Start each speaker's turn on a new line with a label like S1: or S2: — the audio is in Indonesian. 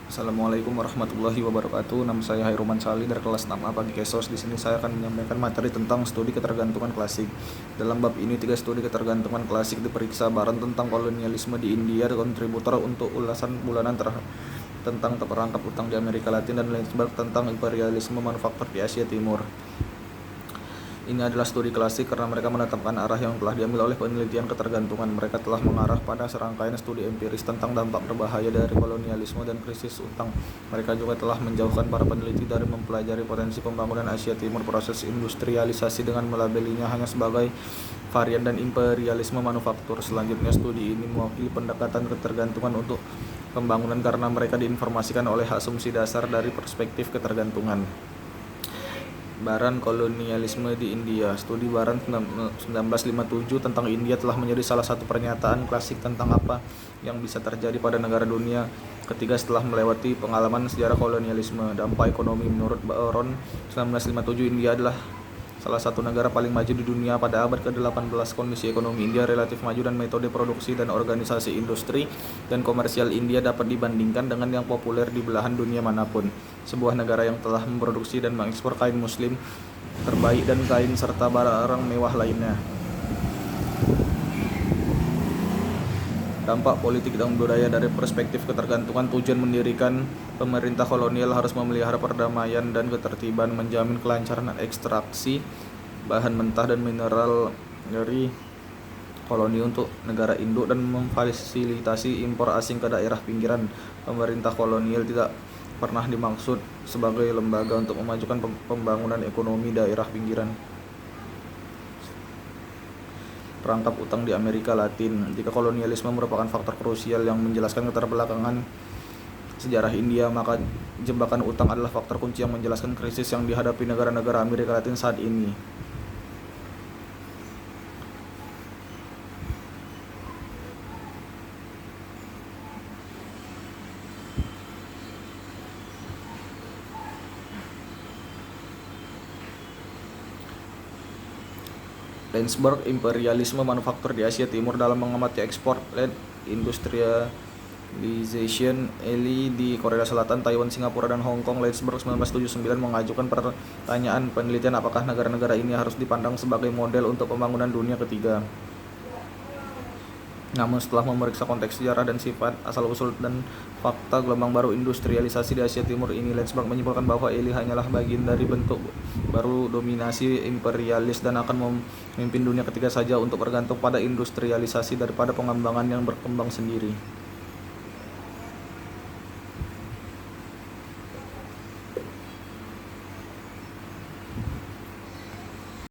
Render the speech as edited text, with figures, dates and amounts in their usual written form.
S1: Assalamualaikum warahmatullahi wabarakatuh. Nama saya Hairuman Sali dari kelas 6A Pagi Kesos. Di sini saya akan menyampaikan materi tentang studi ketergantungan klasik. Dalam bab ini, 3 studi ketergantungan klasik diperiksa bareng tentang kolonialisme di India, kontributor untuk ulasan bulanan tentang perangkap utang di Amerika Latin, dan Lensberg tentang imperialisme manufaktur di Asia Timur. Ini adalah studi klasik karena mereka menetapkan arah yang telah diambil oleh penelitian ketergantungan. Mereka telah mengarah pada serangkaian studi empiris tentang dampak berbahaya dari kolonialisme dan krisis utang. Mereka juga telah menjauhkan para peneliti dari mempelajari potensi pembangunan Asia Timur proses industrialisasi dengan melabelinya hanya sebagai varian dan imperialisme manufaktur. Selanjutnya, studi ini mewakili pendekatan ketergantungan untuk pembangunan karena mereka diinformasikan oleh asumsi dasar dari perspektif ketergantungan. Baran kolonialisme di India. Studi Baran 1957 tentang India telah menjadi salah satu pernyataan klasik tentang apa yang bisa terjadi pada negara dunia ketiga setelah melewati pengalaman sejarah kolonialisme. Dampak ekonomi. Menurut Baron 1957, India adalah salah satu negara paling maju di dunia pada abad ke-18. Kondisi ekonomi India relatif maju dan metode produksi dan organisasi industri dan komersial India dapat dibandingkan dengan yang populer di belahan dunia manapun. Sebuah negara yang telah memproduksi dan mengekspor kain muslim terbaik dan kain serta barang mewah lainnya. Dampak politik dan budaya dari perspektif ketergantungan. Tujuan mendirikan pemerintah kolonial harus memelihara perdamaian dan ketertiban, menjamin kelancaran ekstraksi bahan mentah dan mineral dari koloni untuk negara induk, dan memfasilitasi impor asing ke daerah pinggiran. Pemerintah kolonial tidak pernah dimaksud sebagai lembaga untuk memajukan pembangunan ekonomi daerah pinggiran. Perangkap utang di Amerika Latin. Jika kolonialisme merupakan faktor krusial yang menjelaskan keterbelakangan sejarah India, maka jebakan utang adalah faktor kunci yang menjelaskan krisis yang dihadapi negara-negara Amerika Latin saat ini. Lensberg, imperialisme manufaktur di Asia Timur. Dalam mengamati ekspor led industrialization early di Korea Selatan, Taiwan, Singapura, dan Hong Kong, Lensberg 1979 mengajukan pertanyaan penelitian apakah negara-negara ini harus dipandang sebagai model untuk pembangunan dunia ketiga. Namun setelah memeriksa konteks sejarah dan sifat asal-usul dan fakta gelombang baru industrialisasi di Asia Timur ini, Lensberg menyimpulkan bahwa ini hanyalah bagian dari bentuk baru dominasi imperialis dan akan memimpin dunia ketiga saja untuk bergantung pada industrialisasi daripada pengembangan yang berkembang sendiri.